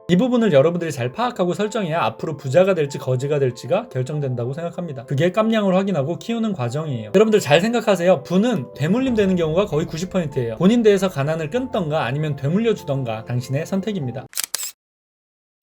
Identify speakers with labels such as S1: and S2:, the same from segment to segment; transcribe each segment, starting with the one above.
S1: 이 부분을 여러분들이 잘 파악하고 설정해야 앞으로 부자가 될지 거지가 될지가 결정된다고 생각합니다. 그게 깜냥을 확인하고 키우는 과정이에요. 여러분들 잘 생각하세요. 부는 되물림 되는 경우가 거의 90%예요. 본인 대해서 가난을 끊던가 아니면 되물려 주던가 당신의 선택입니다.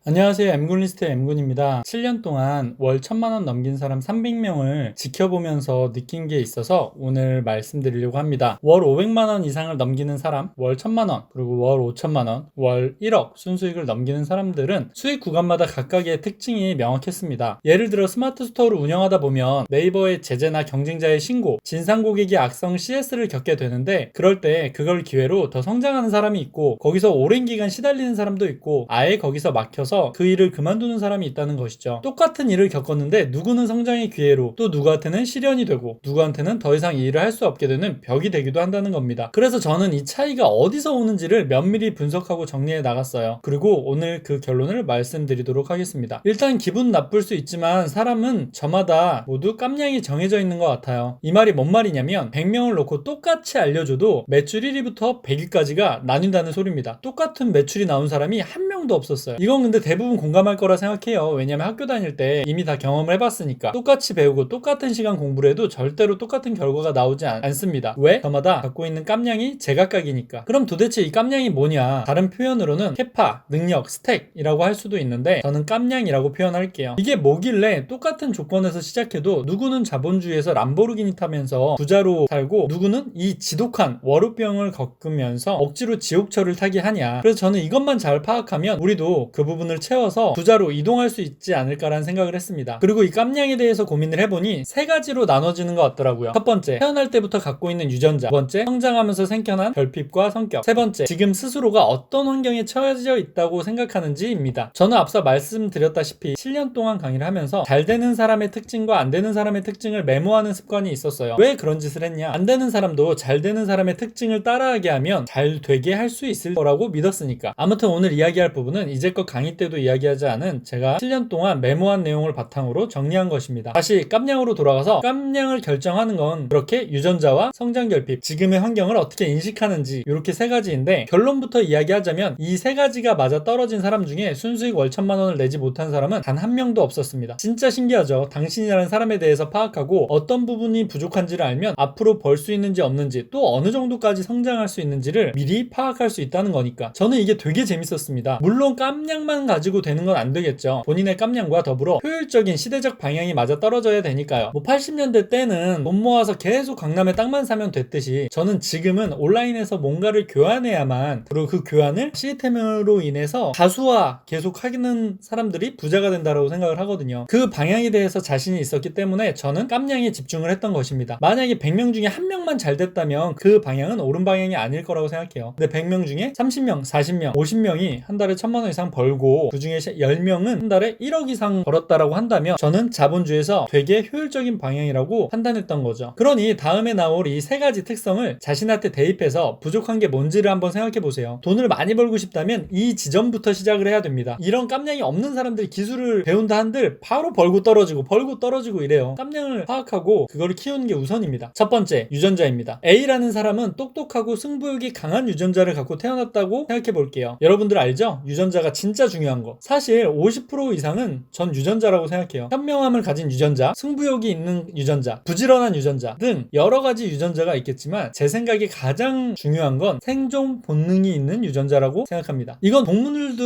S1: 안녕하세요. M군리스트의 M군입니다. 7년 동안 월 1000만원 넘긴 사람 300명을 지켜보면서 느낀 게 있어서 오늘 말씀드리려고 합니다. 월 500만원 이상을 넘기는 사람, 월 1000만원, 그리고 월 5천만원, 월 1억 순수익을 넘기는 사람들은 수익 구간마다 각각의 특징이 명확했습니다. 예를 들어 스마트 스토어를 운영하다 보면 네이버의 제재나 경쟁자의 신고, 진상 고객이 악성 CS를 겪게 되는데 그럴 때 그걸 기회로 더 성장하는 사람이 있고 거기서 오랜 기간 시달리는 사람도 있고 아예 거기서 막혀서 그 일을 그만두는 사람이 있다는 것이죠. 똑같은 일을 겪었는데 누구는 성장의 기회로 또 누구한테는 시련이 되고 누구한테는 더 이상 이 일을 할 수 없게 되는 벽이 되기도 한다는 겁니다. 그래서 저는 이 차이가 어디서 오는지를 면밀히 분석하고 정리해 나갔어요. 그리고 오늘 그 결론을 말씀드리도록 하겠습니다. 일단 기분 나쁠 수 있지만 사람은 저마다 모두 깜냥이 정해져 있는 것 같아요. 이 말이 뭔 말이냐면 100명을 놓고 똑같이 알려줘도 매출 1위부터 100위까지가 나뉜다는 소리입니다. 똑같은 매출이 나온 사람이 한 명도 없었어요. 이건 근데 대부분 공감할 거라 생각해요. 왜냐면 학교 다닐 때 이미 다 경험을 해봤으니까. 똑같이 배우고 똑같은 시간 공부를 해도 절대로 똑같은 결과가 나오지 않습니다. 왜? 저마다 갖고 있는 깜냥이 제각각이니까. 그럼 도대체 이 깜냥이 뭐냐? 다른 표현으로는 캐파, 능력, 스택이라고 할 수도 있는데 저는 깜냥이라고 표현할게요. 이게 뭐길래 똑같은 조건에서 시작해도 누구는 자본주의에서 람보르기니 타면서 부자로 살고 누구는 이 지독한 월요병을 겪으면서 억지로 지옥철을 타게 하냐. 그래서 저는 이것만 잘 파악하면 우리도 그 부분을 채워서 부자로 이동할 수 있지 않을까라는 생각을 했습니다. 그리고 이 깜냥에 대해서 고민을 해보니 세 가지로 나눠지는 것 같더라고요. 첫 번째, 태어날 때부터 갖고 있는 유전자. 두 번째, 성장하면서 생겨난 결핍과 성격. 세 번째, 지금 스스로가 어떤 환경에 처해져 있다고 생각하는지입니다. 저는 앞서 말씀드렸다시피 7년 동안 강의를 하면서 잘 되는 사람의 특징과 안 되는 사람의 특징을 메모하는 습관이 있었어요. 왜 그런 짓을 했냐? 안 되는 사람도 잘 되는 사람의 특징을 따라하게 하면 잘 되게 할 수 있을 거라고 믿었으니까. 아무튼 오늘 이야기할 부분은 이제껏 강의 때도 이야기하지 않은 제가 7년 동안 메모한 내용을 바탕으로 정리한 것입니다. 다시 깜냥으로 돌아가서 깜냥을 결정하는 건 그렇게 유전자와 성장 결핍, 지금의 환경을 어떻게 인식하는지 이렇게 세 가지인데 결론부터 이야기하자면 이 세 가지가 맞아 떨어진 사람 중에 순수익 월 1000만원을 내지 못한 사람은 단 한 명도 없었습니다. 진짜 신기하죠? 당신이라는 사람에 대해서 파악하고 어떤 부분이 부족한지를 알면 앞으로 벌 수 있는지 없는지 또 어느 정도까지 성장할 수 있는지를 미리 파악할 수 있다는 거니까 저는 이게 되게 재밌었습니다. 물론 깜냥만 가지고 되는 건 안 되겠죠. 본인의 깜냥과 더불어 효율적인 시대적 방향이 맞아 떨어져야 되니까요. 뭐 80년대 때는 돈 모아서 계속 강남에 땅만 사면 됐듯이 저는 지금은 온라인에서 뭔가를 교환해야만 그리고 그 교환을 시스템으로 인해서 다수와 계속 하는 사람들이 부자가 된다고 생각을 하거든요. 그 방향에 대해서 자신이 있었기 때문에 저는 깜냥에 집중을 했던 것입니다. 만약에 100명 중에 한 명만 잘 됐다면 그 방향은 옳은 방향이 아닐 거라고 생각해요. 근데 100명 중에 30명, 40명, 50명이 한 달에 1000만 원 이상 벌고 그 중에 10명은 한 달에 1억 이상 벌었다라고 한다면 저는 자본주의에서 되게 효율적인 방향이라고 판단했던 거죠. 그러니 다음에 나올 이 세 가지 특성을 자신한테 대입해서 부족한 게 뭔지를 한번 생각해 보세요. 돈을 많이 벌고 싶다면 이 지점부터 시작을 해야 됩니다. 이런 깜냥이 없는 사람들이 기술을 배운다 한들 바로 벌고 떨어지고 이래요. 깜냥을 파악하고 그거를 키우는 게 우선입니다. 첫 번째, 유전자입니다. A라는 사람은 똑똑하고 승부욕이 강한 유전자를 갖고 태어났다고 생각해 볼게요. 여러분들 알죠? 유전자가 진짜 중요한 거. 사실 50% 이상은 전 유전자라고 생각해요. 현명함을 가진 유전자, 승부욕이 있는 유전자, 부지런한 유전자 등 여러 가지 유전자가 있겠지만 제 생각에 가장 중요한 건 생존 본능이 있는 유전자라고 생각합니다. 이건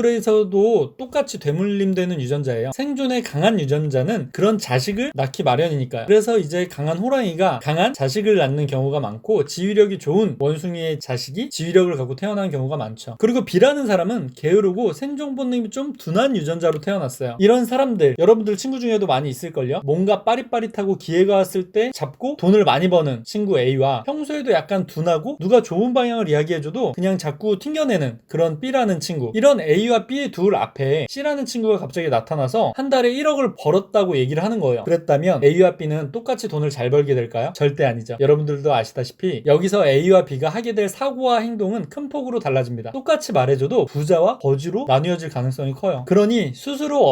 S1: 동물들에서도 똑같이 되물림되는 유전자예요. 생존에 강한 유전자는 그런 자식을 낳기 마련이니까요. 그래서 이제 강한 호랑이가 강한 자식을 낳는 경우가 많고 지휘력이 좋은 원숭이의 자식이 지휘력을 갖고 태어난 경우가 많죠. 그리고 B라는 사람은 게으르고 생존 본능이 좀 둔한 유전자로 태어났어요. 이런 사람들 여러분들 친구 중에도 많이 있을걸요? 뭔가 빠릿빠릿하고 기회가 왔을 때 잡고 돈을 많이 버는 친구 A와 평소에도 약간 둔하고 누가 좋은 방향을 이야기해줘도 그냥 자꾸 튕겨내는 그런 B라는 친구. 이런 A와 B의 둘 앞에 C라는 친구가 갑자기 나타나서 한 달에 1억을 벌었다고 얘기를 하는 거예요. 그랬다면 A와 B는 똑같이 돈을 잘 벌게 될까요? 절대 아니죠. 여러분들도 아시다시피 여기서 A와 B가 하게 될 사고와 행동은 큰 폭으로 달라집니다. 똑같이 말해줘도 부자와 거지로 나뉘어질 가능성이 커요. 그러니 스스로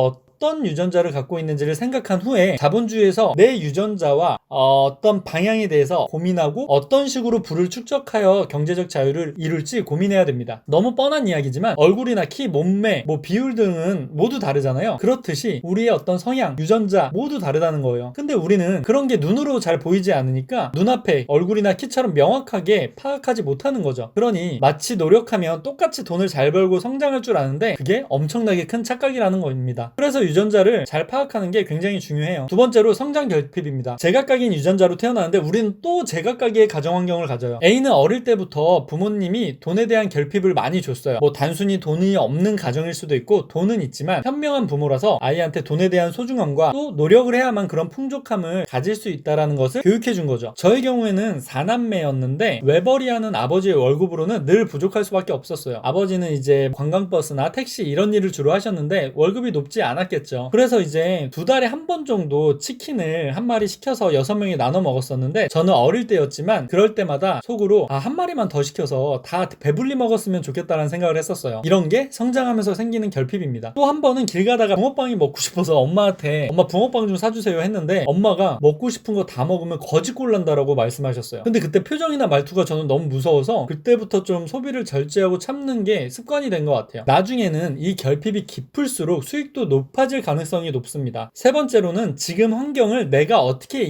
S1: 어떤 유전자를 갖고 있는지를 생각한 후에 자본주의에서 내 유전자와 어떤 방향에 대해서 고민하고 어떤 식으로 부를 축적하여 경제적 자유를 이룰지 고민해야 됩니다. 너무 뻔한 이야기지만 얼굴이나 키, 몸매, 비율 등은 모두 다르잖아요. 그렇듯이 우리의 어떤 성향, 유전자 모두 다르다는 거예요. 근데 우리는 그런 게 눈으로 잘 보이지 않으니까 눈앞에 얼굴이나 키처럼 명확하게 파악하지 못하는 거죠. 그러니 마치 노력하면 똑같이 돈을 잘 벌고 성장할 줄 아는데 그게 엄청나게 큰 착각이라는 겁니다. 그래서 유전자를 잘 파악하는 게 굉장히 중요해요. 두 번째로 성장 결핍입니다. 제각각인 유전자로 태어나는데 우리는 또 제각각의 가정 환경을 가져요. A는 어릴 때부터 부모님이 돈에 대한 결핍을 많이 줬어요. 단순히 돈이 없는 가정일 수도 있고 돈은 있지만 현명한 부모라서 아이한테 돈에 대한 소중함과 또 노력을 해야만 그런 풍족함을 가질 수 있다는 것을 교육해 준 거죠. 저의 경우에는 4남매였는데 외벌이하는 아버지의 월급으로는 늘 부족할 수밖에 없었어요. 아버지는 이제 관광버스나 택시 이런 일을 주로 하셨는데 월급이 높지 않았겠죠. 그래서 이제 2달에 한 번 정도 치킨을 한 마리 시켜서 6명이 나눠 먹었었는데 저는 어릴 때였지만 그럴 때마다 속으로 한 마리만 더 시켜서 다 배불리 먹었으면 좋겠다는 생각을 했었어요. 이런 게 성장하면서 생기는 결핍입니다. 또 한 번은 길 가다가 붕어빵이 먹고 싶어서 엄마한테 엄마 붕어빵 좀 사주세요 했는데 엄마가 먹고 싶은 거 다 먹으면 거지꼴난다라고 말씀하셨어요. 근데 그때 표정이나 말투가 저는 너무 무서워서 그때부터 좀 소비를 절제하고 참는 게 습관이 된 것 같아요. 나중에는 이 결핍이 깊을수록 수익도 높아질 가능성이 높습니다. 세 번째로는 지금 환경을 내가 어떻게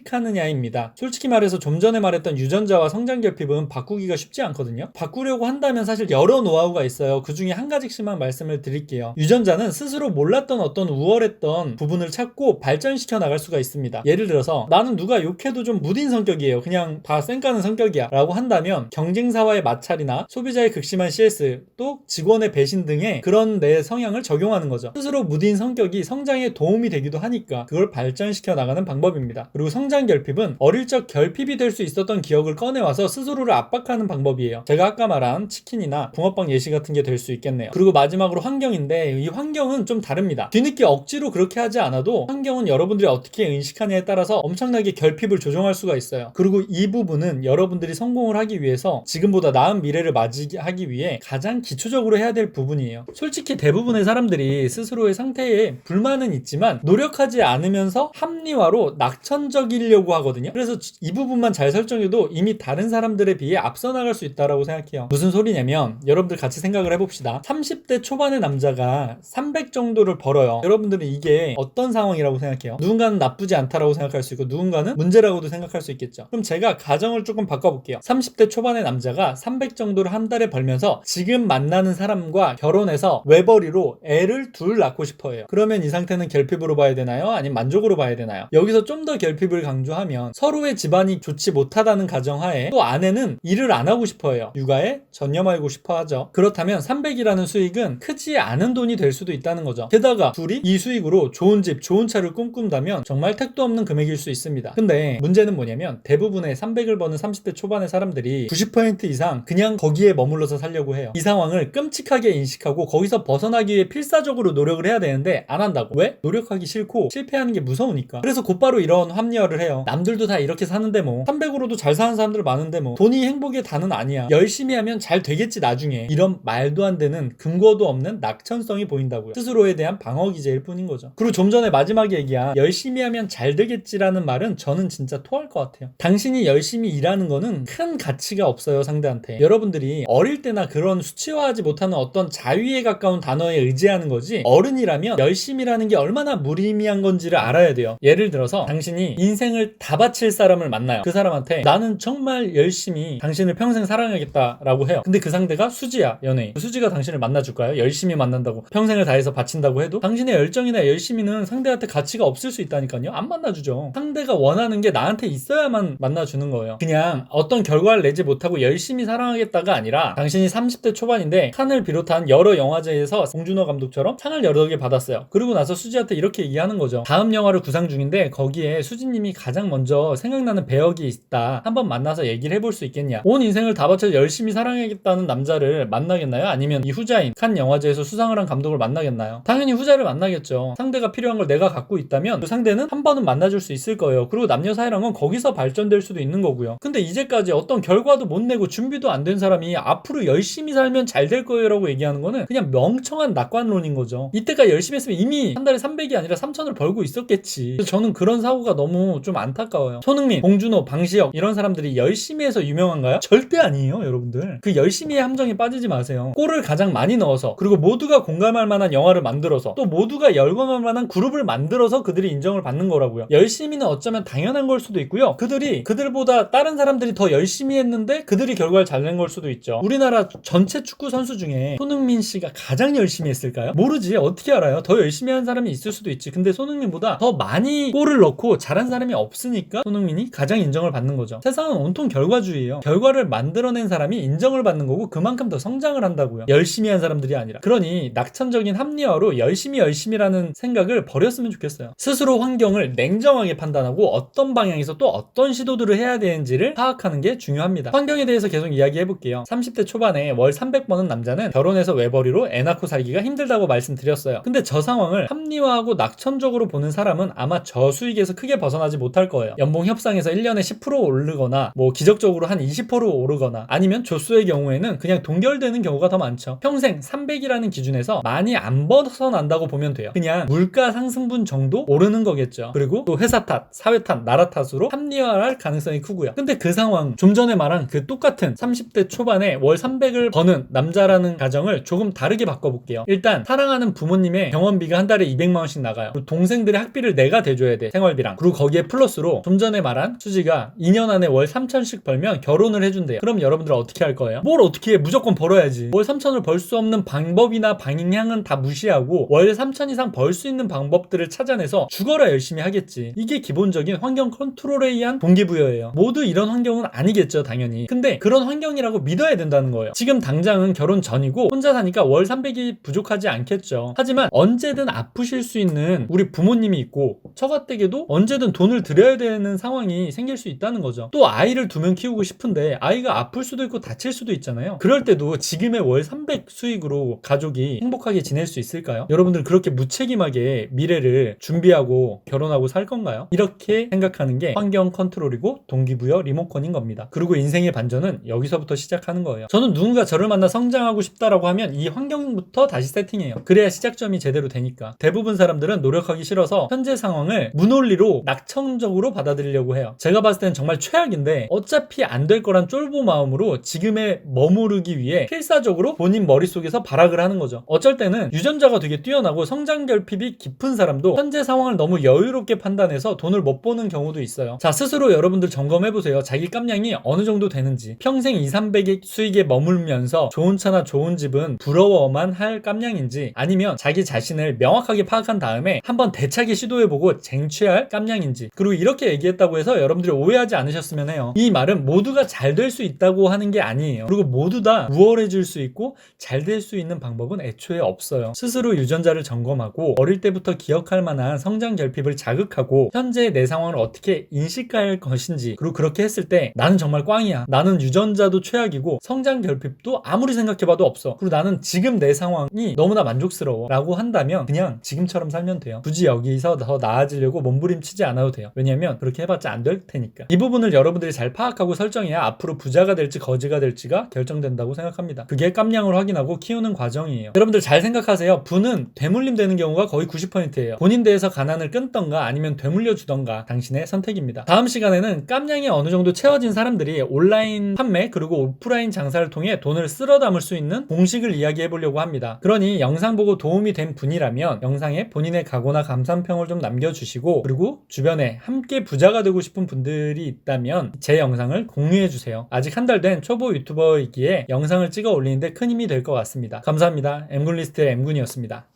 S1: 인식하느냐입니다. 솔직히 말해서 좀 전에 말했던 유전자와 성장 결핍은 바꾸기가 쉽지 않거든요. 바꾸려고 한다면 사실 여러 노하우가 있어요. 그 중에 한 가지씩만 말씀을 드릴게요. 유전자는 스스로 몰랐던 어떤 우월했던 부분을 찾고 발전시켜 나갈 수가 있습니다. 예를 들어서 나는 누가 욕해도 좀 무딘 성격이에요. 그냥 다 쌩까는 성격이야 라고 한다면 경쟁사와의 마찰이나 소비자의 극심한 CS 또 직원의 배신 등의 그런 내 성향을 적용하는 거죠. 스스로 무딘 성격이 성장에 도움이 되기도 하니까 그걸 발전시켜 나가는 방법입니다. 그리고 성장 결핍은 어릴 적 결핍이 될 수 있었던 기억을 꺼내와서 스스로를 압박하는 방법이에요. 제가 아까 말한 치킨이나 붕어빵 예시 같은 게 될 수 있겠네요. 그리고 마지막으로 환경인데 이 환경은 좀 다릅니다. 뒤늦게 억지로 그렇게 하지 않아도 환경은 여러분들이 어떻게 인식하냐에 따라서 엄청나게 결핍을 조정할 수가 있어요. 그리고 이 부분은 여러분들이 성공을 하기 위해서 지금보다 나은 미래를 맞이하기 위해 가장 기초적으로 해야 될 부분이에요. 솔직히 대부분의 사람들이 스스로의 상태에 불만은 있지만 노력하지 않으면서 합리화로 낙천적이려고 하거든요. 그래서 이 부분만 잘 설정해도 이미 다른 사람들에 비해 앞서 나갈 수 있다고 생각해요. 무슨 소리냐면 여러분들 같이 생각을 해봅시다. 30대 초반의 남자가 300 정도를 벌어요. 여러분들은 이게 어떤 상황이라고 생각해요? 누군가는 나쁘지 않다라고 생각할 수 있고 누군가는 문제라고도 생각할 수 있겠죠. 그럼 제가 가정을 조금 바꿔볼게요. 30대 초반의 남자가 300 정도를 한 달에 벌면서 지금 만나는 사람과 결혼해서 외벌이로 애를 둘 낳고 싶어요. 그러면 이 상태는 결핍으로 봐야 되나요? 아니면 만족으로 봐야 되나요? 여기서 좀 더 결핍을 강조하면 서로의 집안이 좋지 못하다는 가정하에 또 아내는 일을 안 하고 싶어요. 육아에 전념하고 싶어 하죠. 그렇다면 300이라는 수익은 크지 않은 돈이 될 수도 있다는 거죠. 게다가 둘이 이 수익으로 좋은 집, 좋은 차를 꿈꾼다면 정말 택도 없는 금액일 수 있습니다. 근데 문제는 뭐냐면 대부분의 300을 버는 30대 초반의 사람들이 90% 이상 그냥 거기에 머물러서 살려고 해요. 이 상황을 끔찍하게 인식하고 거기서 벗어나기 위해 필사적으로 노력을 해야 되는데 안 한다고. 왜? 노력하기 싫고 실패하는 게 무서우니까. 그래서 곧바로 이런 합리화를 해요. 남들도 다 이렇게 사는데 300으로도 잘 사는 사람들 많은데 돈이 행복의 단은 아니야. 열심히 하면 잘 되겠지 나중에. 이런 말도 안 되는 근거도 없는 낙천성이 보인다고요. 스스로에 대한 방어 기제일 뿐인 거죠. 그리고 좀 전에 마지막에 얘기한 열심히 하면 잘 되겠지라는 말은 저는 진짜 토할 것 같아요. 당신이 열심히 일하는 거는 큰 가치가 없어요, 상대한테. 여러분들이 어릴 때나 그런 수치화하지 못하는 어떤 자위에 가까운 단어에 의지하는 거지 어른이라면 열심히라는 게 얼마나 무의미한 건지를 알아야 돼요. 예를 들어서 당신이 인생을 다 바칠 사람을 만나요. 그 사람한테 나는 정말 열심히 당신을 평생 사랑하겠다라고 해요. 근데 그 상대가 수지야, 연예인. 수지가 당신을 만나줄까요? 열심히 만난다고 평생을 다해서 바친다고 해도 당신의 열정이나 열심히는 상대한테 가치가 없을 수 있다니까요. 안 만나주죠. 상대가 원하는 게 나한테 있어야만 만나주는 거예요. 그냥 어떤 결과를 내지 못하고 열심히 사랑하겠다가 아니라 당신이 30대 초반인데 칸을 비롯한 여러 영화제에서 봉준호 감독처럼 상을 여러 개 받았어요. 그러고 나서 수지한테 이렇게 얘기하는 거죠. 다음 영화를 구상 중인데 거기에 수지님이 가장 먼저 생각나는 배역이 있다. 한번 만나서 얘기를 해볼 수 있겠냐. 온 인생을 다 바쳐 열심히 사랑하겠다는 남자를 만나겠나요? 아니면 이 후자인 칸 영화제에서 수상을 한 감독을 만나겠나요? 당연히 후자를 만나겠죠. 상대가 필요한 걸 내가 갖고 있다면 그 상대는 한 번은 만나줄 수 있을 거예요. 그리고 남녀 사이랑은 거기서 발전될 수도 있는 거고요. 근데 이제까지 어떤 결과도 못 내고 준비도 안 된 사람이 앞으로 열심히 살면 잘 될 거예요 라고 얘기하는 거는 그냥 멍청한 낙관론인 거죠. 이때가 열심히 했으면 이미 한 달에 300이 아니라 3,000을 벌고 있었겠지. 그래서 저는 그런 사고가 너무 좀 안타까워요. 손흥민, 봉준호, 방시혁 이런 사람들이 열심히 해서 유명한가요? 절대 아니에요, 여러분들. 그 열심히의 함정에 빠지지 마세요. 골을 가장 많이 넣어서, 그리고 모두가 공감할 만한 영화를 만들어서, 또 모두가 열광할 만한 그룹을 만들어서 그들이 인정을 받는 거라고요. 열심히는 어쩌면 당연한 걸 수도 있고요. 그들보다 다른 사람들이 더 열심히 했는데 그들이 결과를 잘 낸 걸 수도 있죠. 우리나라 전체 축구 선수 중에 손흥민 씨가 가장 열심히 했을까요? 모르지. 어떻게 알아요? 더 열심히 한 사람이 있을 수도 있지. 근데 손흥민보다 더 많이 골을 넣고 잘한 사람이 없으니까 손흥민이 가장 인정을 받는 거죠. 세상은 온통 결과주의예요. 결과를 만들어낸 사람이 인정을 받는 거고 그만큼 더 성장을 한다고요. 열심히 한 사람들이 아니라. 그러니 낙천적인 합리화로 열심히라는 생각을 버렸으면 좋겠어요. 스스로 환경을 냉정하게 판단하고 어떤 방향에서 또 어떤 시도들을 해야 되는지를 파악하는 게 중요합니다. 환경에 대해서 계속 이야기해볼게요. 30대 초반에 월 300버는 남자는 결혼해서 외벌이로 애 낳고 살기가 힘들다고 말씀드렸어요. 근데 저 상황을 합리화하고 낙천적으로 보는 사람은 아마 저수익에서 크게 벗어나지 못할 거예요. 연봉 협상에서 1년에 10% 오르거나 기적적으로 한 20% 오르거나 아니면 조수의 경우에는 그냥 동결되는 경우가 더 많죠. 평생 300이라는 기준에서 많이 안 벗어난다고 보면 돼요. 그냥 물가 상승분 정도 오르는 거겠죠. 그리고 또 회사 탓, 사회 탓, 나라 탓으로 합리화할 가능성이 크고요. 근데 그 상황, 좀 전에 말한 그 똑같은 30대 초반에 월 300을 버는 남자라는 가정을 조금 다르게 바꿔볼게요. 일단 사랑하는 부모님의 병원비가 한 달에 200만 원씩 나가요. 그리고 동생들의 학비를 내가 대줘야 돼. 생활비랑. 그리고 거기에 플러스로 좀 전에 말한 수지가 2년 안에 월 3천씩 벌면 결혼을 해준대요. 그럼 여러분들은 어떻게 할 거예요? 뭘 어떻게 해? 무조건 벌어야지. 월 3천을 벌 수 없는 방법이나 방향은 다 무시하고 월 3천 이상 벌 수 있는 방법들을 찾아내서 죽어라 열심히 하겠지. 이게 기본적인 환경 컨트롤에 의한 동기부여예요. 모두 이런 환경은 아니겠죠, 당연히. 근데 그런 환경이라고 믿어야 된다는 거예요. 지금 당장은 결혼 전이고 혼자 사니까 월 300이 부족하지 않겠죠. 하지만 언제든 아프실 수 있는 우리 부모님이 있고 처가댁에도 언제든 돈을 드려야 되는 상황이 생길 수 있다는 거죠. 또 아이를 2명 키우고 싶은데 아이가 아플 수도 있고 다칠 수도 있잖아요. 그럴 때도 지금의 월 300 수익으로 가족이 행복하게 지낼 수 있을까요? 여러분들 그렇게 무책임하게 미래를 준비하고 결혼하고 살 건가요? 이렇게 생각하는 게 환경 컨트롤이고 동기부여 리모컨인 겁니다. 그리고 인생의 반전은 여기서부터 시작하는 거예요. 저는 누군가 저를 만나 성장하고 싶다라고 하면 이 환경부터 다시 세팅해요. 그래야 시작점이 제대로 되니까. 대부분 사람들은 노력하기 싫어서 현재 상황을 무논리로 낙천적으로 받아들이려고 해요. 제가 봤을 땐 정말 최악인데 어차피 안 될 거란 쫄보 마음으로 지금에 머무르기 위해 필사적으로 본인 머릿속에서 발악을 하는 거죠. 어쩔 때는 유전자가 되게 뛰어나고 성장 결핍이 깊은 사람도 현재 상황을 너무 여유롭게 판단해서 돈을 못 버는 경우도 있어요. 자, 스스로 여러분들 점검해보세요. 자기 깜냥이 어느 정도 되는지. 평생 200-300의 수익에 머물면서 좋은 차나 좋은 집은 부러워만 할 깜냥인지 아니면 자기 자신을 명확하게 파악한 다음에 한번 대차게 시도해보고 쟁취할 깜냥인지. 그리고 이렇게 얘기했다고 해서 여러분들이 오해하지 않으셨으면 해요. 이 말은 모두가 잘 될 수 있다고 하는 게 아니에요. 그리고 모두 다 우월해질 수 있고 잘 될 수 있는 방법은 애초에 없어요. 스스로 유전자를 점검하고 어릴 때부터 기억할 만한 성장 결핍을 자극하고 현재의 내 상황을 어떻게 인식할 것인지, 그리고 그렇게 했을 때 나는 정말 꽝이야, 나는 유전자도 최악이고 성장 결핍도 아무리 생각해봐도 없어, 그리고 나는 지금 내 상황이 너무나 만족스러워 라고 한다면 그냥 지금처럼 살면 돼요. 굳이 여기서 더 나아지려고 몸부림치지 않아도 돼요. 왜냐면 그렇게 해봤자 안 될 테니까. 이 부분을 여러분들이 잘 파악하고 설정해야 앞으로 부자가 될지 거지가 될지가 결정된다고 생각합니다. 그게 깜냥을 확인하고 키우는 과정이에요. 여러분들 잘 생각하세요. 부는 되물림 되는 경우가 거의 90%예요. 본인 대해서 가난을 끊던가 아니면 되물려 주던가 당신의 선택입니다. 다음 시간에는 깜냥이 어느 정도 채워진 사람들이 온라인 판매 그리고 오프라인 장사를 통해 돈을 쓸어 담을 수 있는 공식을 이야기해 보려고 합니다. 그러니 영상 보고 도움이 된 분이라면 영상에 본인의 각오나 감상평을 좀 남겨주시고, 그리고 주변에 함께 부자가 되고 싶은 분들이 있다면 제 영상을 공유해 주세요. 아직 한 달 된 초보 유튜버이기에 영상을 찍어 올리는데 큰 힘이 될 것 같습니다. 감사합니다. 엠군리스트의 엠군이었습니다.